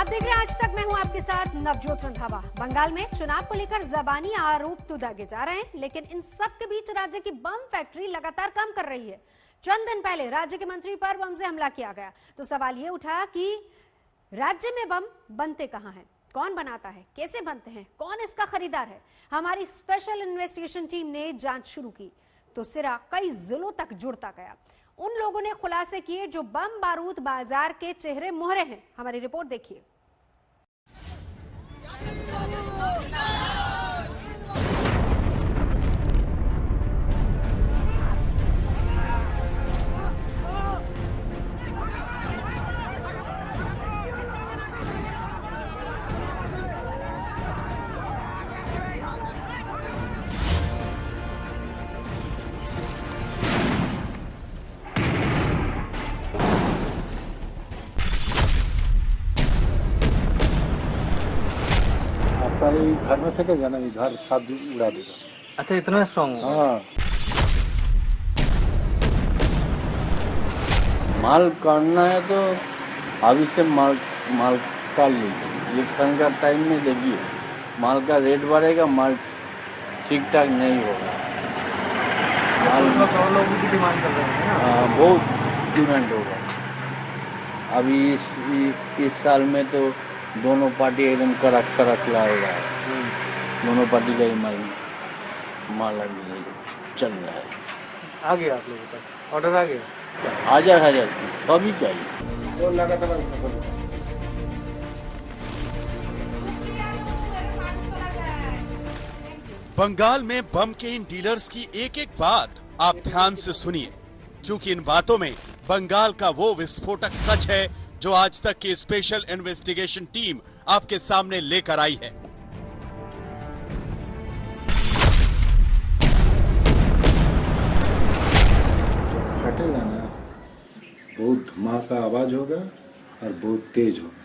आप देख रहे हैं आज तक, मैं हूं आपके साथ नवजोत रंधावा। बंगाल में चुनाव को लेकर जबानी आरोप तो दागे जा रहे हैं, लेकिन इन सब के बीच राज्य की बम फैक्ट्री लगातार काम कर रही है। चंद दिन पहले राज्य के मंत्री पर बम से हमला किया गया, तो सवाल ये उठा कि राज्य में बम बनते कहां हैं, कौन बनाता है, कैसे बनते हैं, कौन इसका खरीदार है। हमारी स्पेशल इन्वेस्टिगेशन टीम ने जांच शुरू की तो सिरा कई जिलों तक जुड़ता गया। उन लोगों ने खुलासे किए जो बम बारूद बाजार के चेहरे मोहरे हैं। हमारी रिपोर्ट देखिए। घर में फेंकेगा ना, घर साथ उड़ा देगा। अच्छा, इतना स्ट्रॉन्ग? हाँ, माल करना है तो अभी से माल कर लीजिए। इलेक्शन का टाइम में देखिए माल का रेट बढ़ेगा, माल ठीक ठाक नहीं होगा। माल लोग भी डिमांड कर रहे हैं ना? बहुत डिमांड होगा। अभी इस साल में तो दोनों पार्टी एकदम कड़क लाएगा। दोनों पार्टी का ही माल अभी से चल रहा है। आ गया आप लोगों तक ऑर्डर? आ गया? हजार सभी चाहिए। बंगाल में बम के इन डीलर्स की एक एक बात आप ध्यान से सुनिए, क्योंकि इन बातों में बंगाल का वो विस्फोटक सच है जो आज तक की स्पेशल इन्वेस्टिगेशन टीम आपके सामने लेकर आई है। फटेगा ना, बहुत धमाका आवाज होगा और बहुत तेज होगा।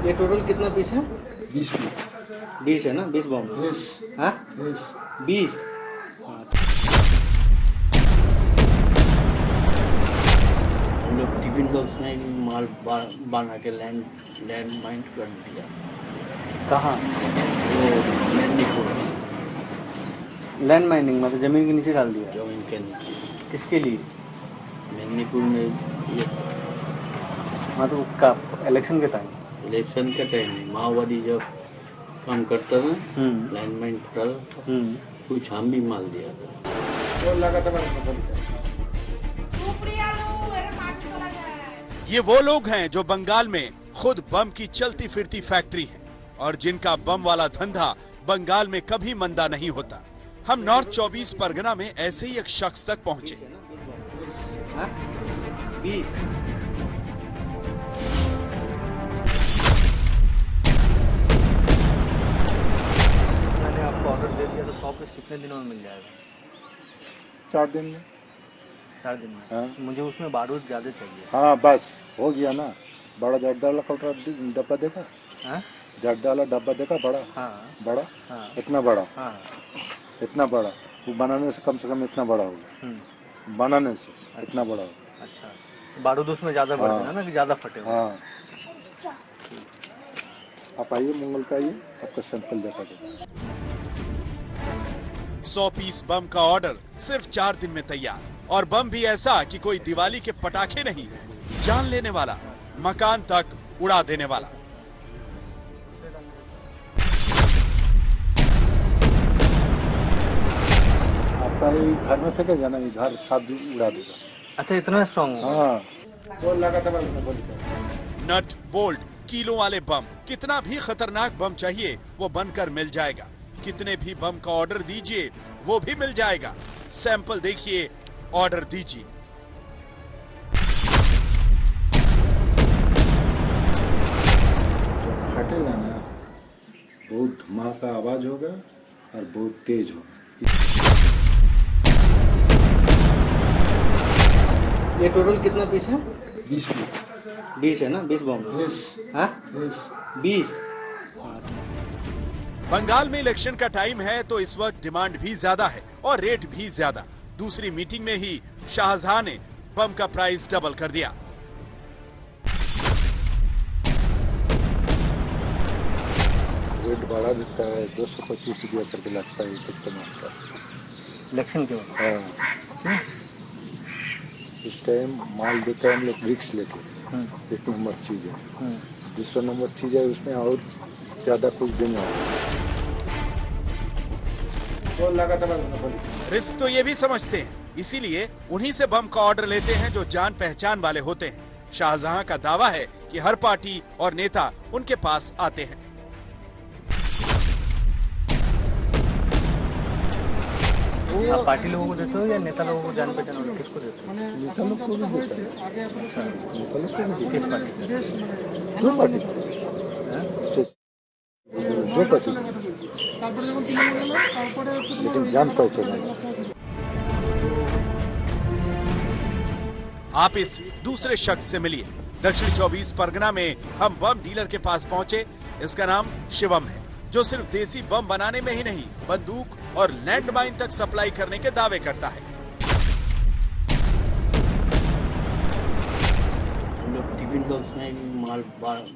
ये टोटल कितना पीस है? 20 20 है ना? 20 बम? 20। हम लोग टिफिन बॉक्स में भी माल बना के लैंड माइन कर दिया। कहाँ? मेदिनीपुर। लैंड माइनिंग मतलब जमीन के नीचे डाल दिया? जमीन के नीचे। किसके लिए? मेदिनीपुर में ये मतलब का इलेक्शन के टाइम? इलेक्शन का टाइम नहीं, माओवादी जब काम करता था लैंड माइन फटल, कुछ हम भी माल दिया था। ये वो लोग हैं जो बंगाल में खुद बम की चलती फिरती फैक्ट्री है और जिनका बम वाला धंधा बंगाल में कभी मंदा नहीं होता। हम नॉर्थ 24 परगना में ऐसे ही एक शख्स तक पहुंचे। 20। मैंने आपको ऑर्डर दे दिया तो 100 पीस कितने दिनों में मिल जाएगा? 4 दिन में। 4 दिन में? हाँ। मुझे उसमें बारूद ज्यादा चाहिए। हाँ बस हो गया ना। बड़ा जर्दा वाला डब्बा देखा? हाँ? जर्दा वाला डब्बा देखा? बड़ा? हाँ। बड़ा? हाँ। इतना बड़ा? हाँ। इतना बड़ा। वो बनाने से कम इतना बड़ा होगा। बनाने से इतना बड़ा होगा। अच्छा, बारूद उसमें ज्यादा बढ़ जाएगा ना कि ज्यादा फटे? हाँ। आप आइए, मंगल का आइए, आपका सैंपल देखा देगा। 100 पीस बम का ऑर्डर सिर्फ 4 दिन में तैयार, और बम भी ऐसा कि कोई दिवाली के पटाखे नहीं, जान लेने वाला, मकान तक उड़ा देने वाला। आपका ही घर में फेंकेगा ना, घर साथ उड़ा देगा। अच्छा, इतना स्ट्रॉन्ग? हाँ। नट बोल्ट किलो वाले बम, कितना भी खतरनाक बम चाहिए वो बनकर मिल जाएगा। कितने भी बम का ऑर्डर दीजिए वो भी मिल जाएगा। सैंपल देखिए, ऑर्डर दीजिए। फटेगा ना, बहुत धमाका आवाज होगा और बहुत तेज होगा। ये टोटल कितना पीस है? 20 है ना? 20 बम? 20। बंगाल में इलेक्शन का टाइम है तो इस वक्त डिमांड भी ज्यादा है और रेट भी ज्यादा। दूसरी मीटिंग में ही शाहजहां ने बम का प्राइस डबल कर दिया। रेट बढ़ा देता है, 225 रुपया करके लगता है एक टमाटर। इलेक्शन के बाद हाँ, इस टाइम माल देता है हम लोग रिक्स लेके। एक नंबर चीज है, दूसरा नंबर चीज है उसमें और ज्यादा कुछ देना है। रिस्क तो ये भी समझते हैं, इसीलिए उन्हीं से बम का ऑर्डर लेते हैं जो जान पहचान वाले होते हैं। शाहजहां का दावा है कि हर पार्टी और नेता उनके पास आते हैं। आप पार्टी लोगों को देते हो या नेता लोगों को जान पहचान वाले किसको देते हो? नेता लोग को भी देता है। नेता लोग को भी किस देता पार्टी के? है। दो पार्टी, दो पार्टी, लेकिन जान पहचान। आप इस दूसरे शख्स से मिलिए। दक्षिण 24 परगना में हम बम डीलर के पास पहुंचे। इसका नाम शिवम है, जो सिर्फ देसी बम बनाने में ही नहीं, बंदूक और लैंडमाइन तक सप्लाई करने के दावे करता है। हम लोग टिफिन बॉक्स में भी माल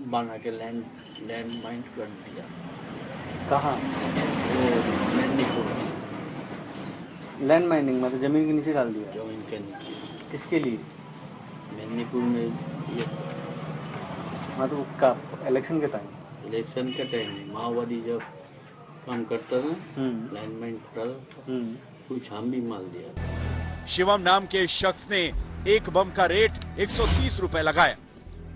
बना के लैंडमाइन कर दिया। कहाँ? मेदिनीपुर लैंड माइनिंग मतलब जमीन के नीचे डाल दिया। जमीन के नीचे। किसके लिए? मेदिनीपुर में ये मतलब का इलेक्शन के टाइम? इलेक्शन के टाइम में माओवादी जब काम करता ना, लैंडमाइन डाल कुछ हम भी माल दिया। शिवम नाम के शख्स ने एक बम का रेट 130 रुपए लगाया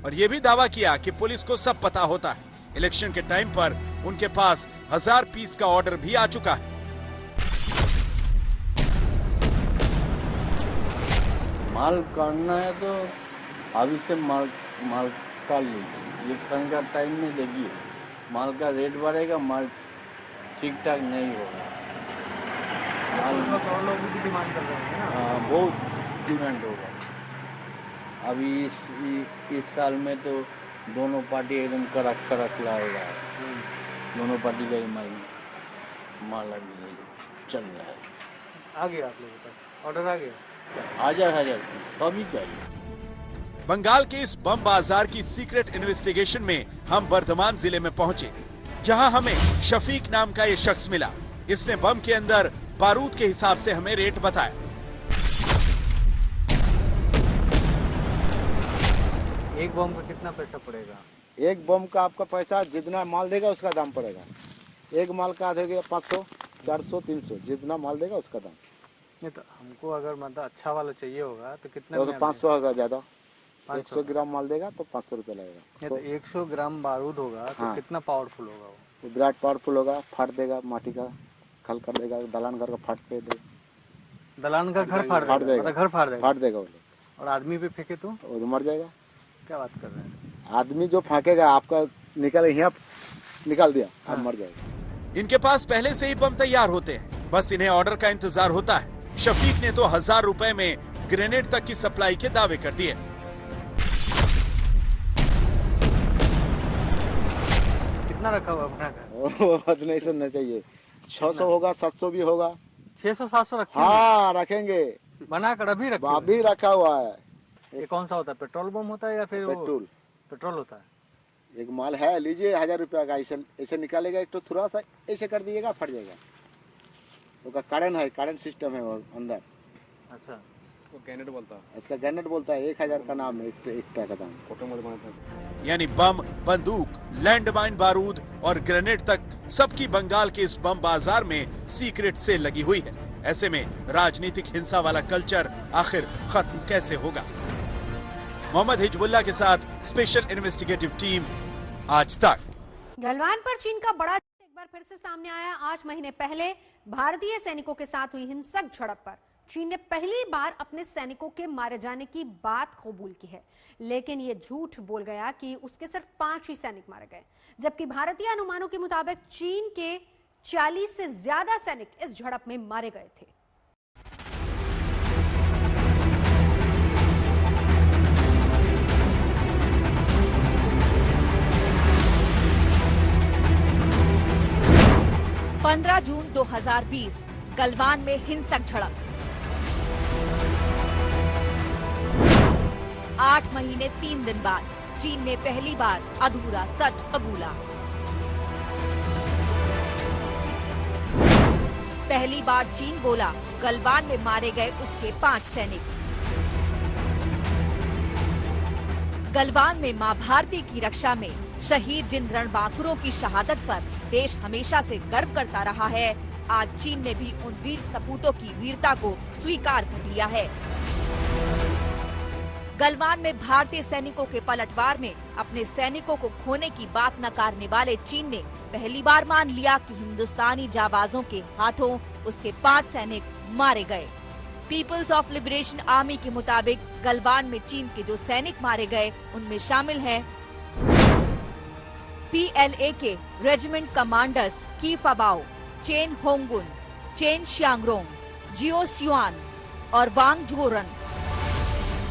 और ये भी दावा किया कि पुलिस को सब पता होता है। इलेक्शन के टाइम पर उनके पास 1000 पीस का ऑर्डर भी आ चुका है। माल करना है तो अभी से माल कर लीजिए। इलेक्शन का टाइम में देखिए माल का रेट बढ़ेगा, माल ठीक ठाक नहीं होगा। और लोग भी डिमांड कर रहे हैं ना? बहुत डिमांड होगा। अभी इस साल में तो दोनों पार्टी एकदम कड़क लाएगा। दोनों पार्टी का ही माल अभी से चल रहा है। आ गया आप लोगों का ऑर्डर? आ गया? हजार सभी चाहिए। बंगाल के इस बम बाजार की सीक्रेट इन्वेस्टिगेशन में हम वर्धमान जिले में पहुंचे, जहां हमें शफीक नाम का ये शख्स मिला। इसने बम के अंदर बारूद के हिसाब से हमें रेट बताया। एक बम का कितना पैसा पड़ेगा? एक बम का आपका पैसा जितना माल देगा उसका दाम पड़ेगा। एक माल का देगा 500, 400, 300, जितना माल देगा उसका दाम। नहीं तो हमको अगर मतलब अच्छा वाला चाहिए होगा तो कितना? तो 500 होगा ज्यादा। 100 ग्राम माल देगा तो 500 रुपये लगेगा। नहीं तो 100 ग्राम बारूद होगा तो हाँ। कितना पावरफुल होगा वो? तो विराट पावरफुल होगा, फाड़ देगा, माटी का खल कर देगा, दलान घर का फाट पे देगा। दलान का घर फाड़ फाड़ देगा। मतलब घर फाड़ देगा? फाड़ देगा वो लोग। और आदमी पे फेंके तो वो मर जाएगा। क्या बात कर रहे हैं? आदमी जो फाँकेगा आपका यहाँ निकाल दिया, आप हाँ। मर जाएगा। इनके पास पहले से ही बम तैयार होते हैं, बस इन्हें ऑर्डर का इंतजार होता है। शफीक ने तो 1000 रुपए में ग्रेनेड तक की सप्लाई के दावे कर दिए। कितना रखा हुआ बना कर? वो बात नहीं सुनना चाहिए। 600 होगा, 700 भी होगा। 600-700 रखे? हाँ रखेंगे, बना कर अभी रखे? अभी रखा हुआ है। ये कौन सा होता है? पेट्रोल बम होता है या फिर वो पेट्रोल पेट्रोल होता है? एक माल है, लीजिए 1000 रुपया का। ऐसे निकालेगा, एक तो थोड़ा सा ऐसे कर दीजिएगा, फट जाएगा। उसका कारण है, कारण सिस्टम है वो अंदर। अच्छा, वो गैनेट बोलता है, इसका गैनेट बोलता है। 1000 का नाम है, एक का दाम। यानी बम, बंदूक, लैंडमाइन, बारूद और ग्रेनेड तक सबकी बंगाल के इस बम बाजार में सीक्रेट सेल लगी हुई है। ऐसे में राजनीतिक हिंसा वाला कल्चर आखिर खत्म कैसे होगा? मोहम्मद हिजबुल्लाह के साथ स्पेशल इन्वेस्टिगेटिव टीम, आज तक। गलवान पर चीन का बड़ा एक बार फिर से सामने आया। 8 महीने पहले भारतीय सैनिकों के साथ हुई हिंसक झड़प पर चीन ने पहली बार अपने सैनिकों के मारे जाने की बात कबूल की है, लेकिन ये झूठ बोल गया कि उसके सिर्फ 5 ही सैनिक मारे गए, जबकि भारतीय अनुमानों के मुताबिक चीन के 40 से ज्यादा सैनिक इस झड़प में मारे गए थे। जून 2020 गलवान में हिंसक झड़प। 8 महीने 3 दिन बाद चीन ने पहली बार अधूरा सच कबूला। पहली बार चीन बोला गलवान में मारे गए उसके 5 सैनिक। गलवान में मां भारती की रक्षा में शहीद जिन रणबांकुरों की शहादत पर देश हमेशा से गर्व करता रहा है, आज चीन ने भी उन वीर सपूतों की वीरता को स्वीकार कर लिया है। गलवान में भारतीय सैनिकों के पलटवार में अपने सैनिकों को खोने की बात नकारने वाले चीन ने पहली बार मान लिया कि हिंदुस्तानी जाबाजों के हाथों उसके 5 सैनिक मारे गए। पीपल्स ऑफ लिबरेशन आर्मी के मुताबिक गलवान में चीन के जो सैनिक मारे गए उनमें शामिल हैं PLA के रेजिमेंट कमांडर्स की फबाओ, चेन होंगुन, चेन शियांगरोंग, जियो सियुआन और वांग झोरन।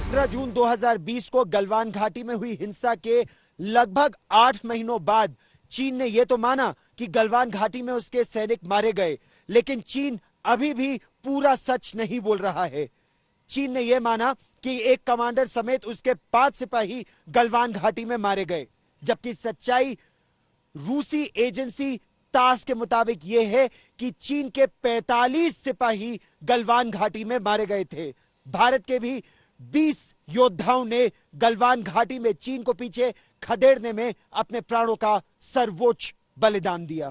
15 जून 2020 को गलवान घाटी में हुई हिंसा के लगभग 8 महीनों बाद चीन ने यह तो माना कि गलवान घाटी में उसके सैनिक मारे गए, लेकिन चीन अभी भी पूरा सच नहीं बोल रहा है। चीन ने यह माना कि एक कमांडर समेत उसके 5 सिपाही गलवान घाटी में मारे गए, जबकि सच्चाई रूसी एजेंसी तास के मुताबिक यह है कि चीन के 45 सिपाही गलवान घाटी में मारे गए थे। भारत के भी 20 योद्धाओं ने गलवान घाटी में चीन को पीछे खदेड़ने में अपने प्राणों का सर्वोच्च बलिदान दिया।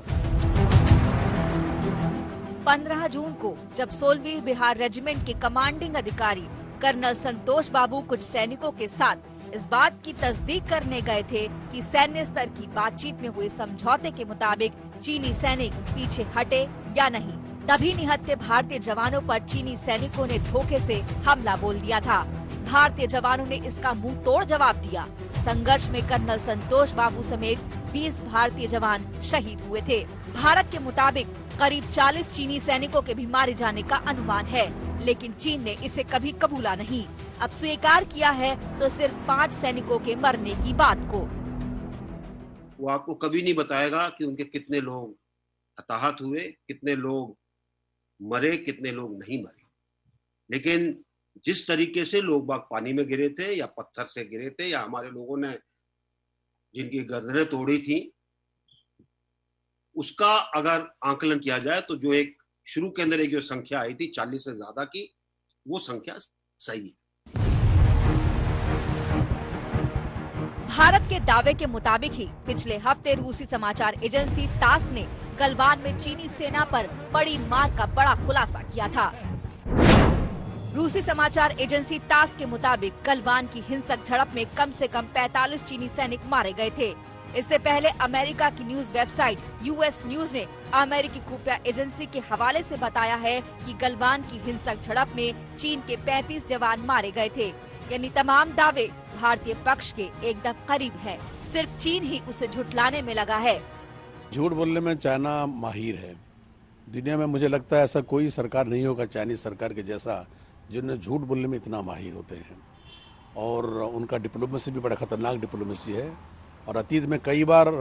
15 जून को जब 16वीं बिहार रेजिमेंट के कमांडिंग अधिकारी कर्नल संतोष बाबू कुछ सैनिकों के साथ इस बात की तस्दीक करने गए थे कि सैन्य स्तर की बातचीत में हुए समझौते के मुताबिक चीनी सैनिक पीछे हटे या नहीं, तभी निहत्थे भारतीय जवानों पर चीनी सैनिकों ने धोखे से हमला बोल दिया था। भारतीय जवानों ने इसका मुंह तोड़ जवाब दिया। संघर्ष में कर्नल संतोष बाबू समेत 20 भारतीय जवान शहीद हुए थे। भारत के मुताबिक करीब 40 चीनी सैनिकों के भी मारे जाने का अनुमान है, लेकिन चीन ने इसे कभी कबूला नहीं। अब स्वीकार किया है तो सिर्फ 5 सैनिकों के मरने की बात को। वो आपको कभी नहीं बताएगा कि उनके कितने लोग हताहत हुए, कितने लोग मरे, कितने लोग नहीं मरे। लेकिन जिस तरीके से लोग बाग पानी में गिरे थे या पत्थर से गिरे थे या हमारे लोगों ने जिनकी गर्दनें तोड़ी थी, उसका अगर आकलन किया जाए तो जो एक शुरू के अंदर एक जो संख्या आई थी 40 से ज्यादा की, वो संख्या सही है। भारत के दावे के मुताबिक ही पिछले हफ्ते रूसी समाचार एजेंसी तास ने गलवान में चीनी सेना पर बड़ी मार का बड़ा खुलासा किया था। रूसी समाचार एजेंसी तास के मुताबिक गलवान की हिंसक झड़प में कम से कम 45 चीनी सैनिक मारे गए थे। इससे पहले अमेरिका की न्यूज वेबसाइट यूएस न्यूज ने अमेरिकी खुफिया एजेंसी के हवाले से बताया है कि गलवान की हिंसक झड़प में चीन के 35 जवान मारे गए थे। यानी तमाम दावे भारतीय पक्ष के एकदम करीब है, सिर्फ चीन ही उसे झुठलाने में लगा है। झूठ बोलने में चाइना माहिर है। दुनिया में मुझे लगता है ऐसा कोई सरकार नहीं होगा चाइनीज सरकार के जैसा जिन्हें झूठ बोलने में इतना माहिर होते हैं, और उनका डिप्लोमेसी भी बड़ा खतरनाक डिप्लोमेसी है। और अतीत में कई बार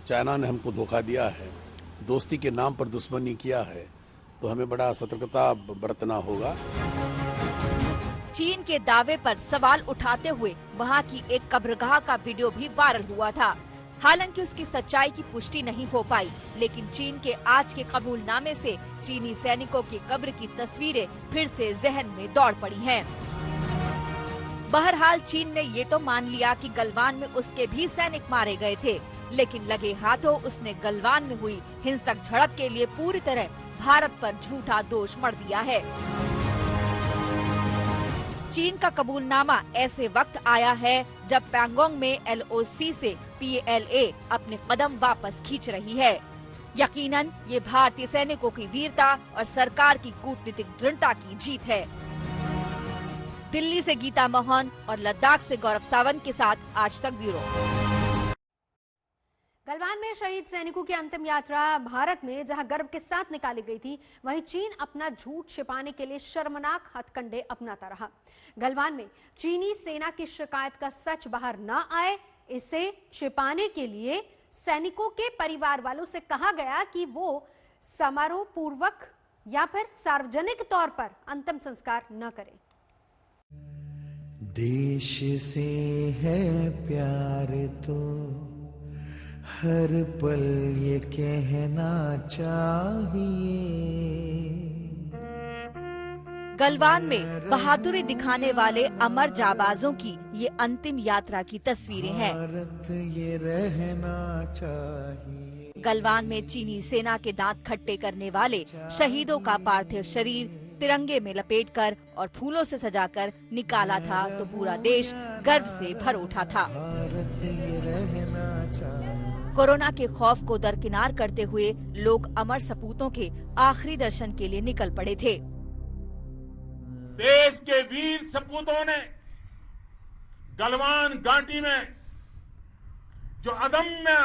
चाइना ने हमको धोखा दिया है, दोस्ती के नाम पर दुश्मनी किया है, तो हमें बड़ा सतर्कता बरतना होगा। चीन के दावे पर सवाल उठाते हुए वहां की एक कब्रगाह का वीडियो भी वायरल हुआ था। हालांकि उसकी सच्चाई की पुष्टि नहीं हो पाई, लेकिन चीन के आज के कबूलनामे से चीनी सैनिकों की कब्र की तस्वीरें फिर से जहन में दौड़ पड़ी हैं। बहरहाल चीन ने ये तो मान लिया कि गलवान में उसके भी सैनिक मारे गए थे, लेकिन लगे हाथों उसने गलवान में हुई हिंसक झड़प के लिए पूरी तरह भारत पर झूठा दोष मढ़ दिया है। चीन का कबूलनामा ऐसे वक्त आया है जब पैंगोंग में LOC से PLA अपने कदम वापस खींच रही है। यकीनन ये भारतीय सैनिकों की वीरता और सरकार की कूटनीतिक दृढ़ता की जीत है। दिल्ली से गीता मोहन और लद्दाख से गौरव सावंत के साथ आज तक ब्यूरो। गलवान में शहीद सैनिकों की अंतिम यात्रा भारत में जहां गर्व के साथ निकाली गई थी, वहीं चीन अपना झूठ छिपाने के लिए शर्मनाक हथकंडे अपनाता रहा। गलवान में चीनी सेना की शिकायत का सच बाहर न आए, इसे छिपाने के लिए सैनिकों के परिवार वालों से कहा गया कि वो समारोह पूर्वक या फिर सार्वजनिक तौर पर अंतिम संस्कार न करें। देश से है प्यार तो हर पल ये कहना चाहिए। गलवान में बहादुरी दिखाने वाले अमर जाबाजों की ये अंतिम यात्रा की तस्वीरें हैं। ये रहना चाहिए। गलवान में चीनी सेना के दांत खट्टे करने वाले शहीदों का पार्थिव शरीर तिरंगे में लपेटकर और फूलों से सजाकर निकाला था तो पूरा देश गर्व से भर उठा था। कोरोना के खौफ को दरकिनार करते हुए लोग अमर सपूतों के आखिरी दर्शन के लिए निकल पड़े थे। देश के वीर सपूतों ने गलवान घाटी में जो अदम्य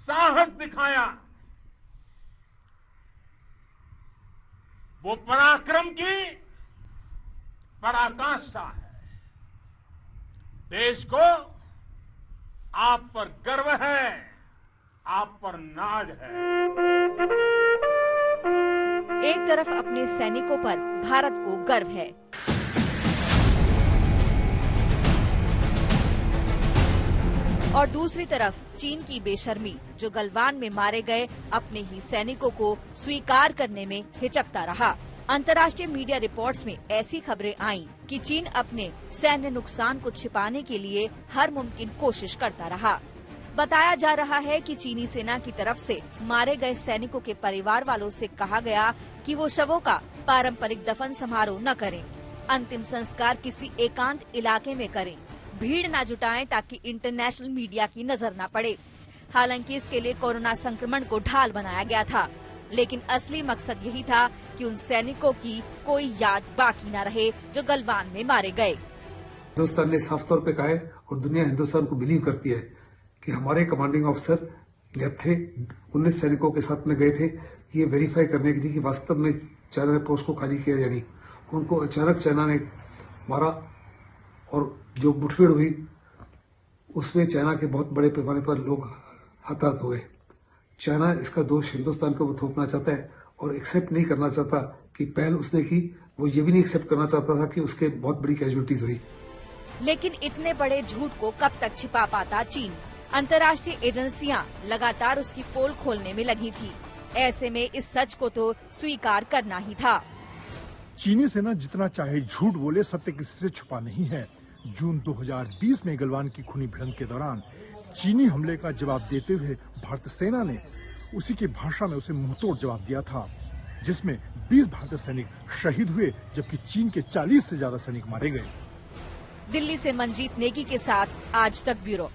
साहस दिखाया, वो पराक्रम की पराकाष्ठा है। देश को आप पर गर्व है, आप पर नाज है। एक तरफ अपने सैनिकों पर भारत को गर्व है, और दूसरी तरफ चीन की बेशर्मी जो गलवान में मारे गए अपने ही सैनिकों को स्वीकार करने में हिचकता रहा। अंतर्राष्ट्रीय मीडिया रिपोर्ट्स में ऐसी खबरें आईं कि चीन अपने सैन्य नुकसान को छिपाने के लिए हर मुमकिन कोशिश करता रहा। बताया जा रहा है कि चीनी सेना की तरफ से मारे गए सैनिकों के परिवार वालों से कहा गया कि वो शवों का पारंपरिक दफन समारोह न करें, अंतिम संस्कार किसी एकांत इलाके में करें, भीड़ न जुटाएं ताकि इंटरनेशनल मीडिया की नजर न पड़े। हालांकि इसके लिए कोरोना संक्रमण को ढाल बनाया गया था, लेकिन असली मकसद यही था कि उन सैनिकों की कोई याद बाकी न रहे जो गलवान में मारे गए। हिंदुस्तान ने साफ तौर पे कहा है और दुनिया हिंदुस्तान को बिलीव करती है कि हमारे कमांडिंग ऑफिसर डेथ थे, 19 सैनिकों के साथ में गए थे ये वेरीफाई करने के लिए कि वास्तव में चाइना ने पोस्ट को खाली किया या नहीं। उनको अचानक चाइना ने मारा और जो मुठभेड़ हुई उसमें चाइना के बहुत बड़े पैमाने पर लोग हताहत हुए। चाइना इसका दोष हिंदुस्तान के ऊपर थोपना चाहता है और एक्सेप्ट नहीं करना चाहता कि पहल उसने की, वो ये भी नहीं एक्सेप्ट करना चाहता था कि उसके बहुत बड़ी कैजुअलिटीज हुई। लेकिन इतने बड़े झूठ को कब तक छिपा पाता चीन? अंतर्राष्ट्रीय एजेंसियां लगातार उसकी पोल खोलने में लगी थी। ऐसे में इस सच को तो स्वीकार करना ही था। चीनी सेना जितना चाहे झूठ बोले, सत्य किसी से छुपा नहीं है। जून 2020 में गलवान की खूनी भिड़ंत के दौरान चीनी हमले का जवाब देते हुए भारतीय सेना ने उसी की भाषा में उसे मुंहतोड़ जवाब दिया था, जिसमें 20 भारतीय सैनिक शहीद हुए जबकि चीन के 40 से ज्यादा सैनिक मारे गए। दिल्ली से मंजीत नेगी के साथ आज तक ब्यूरो।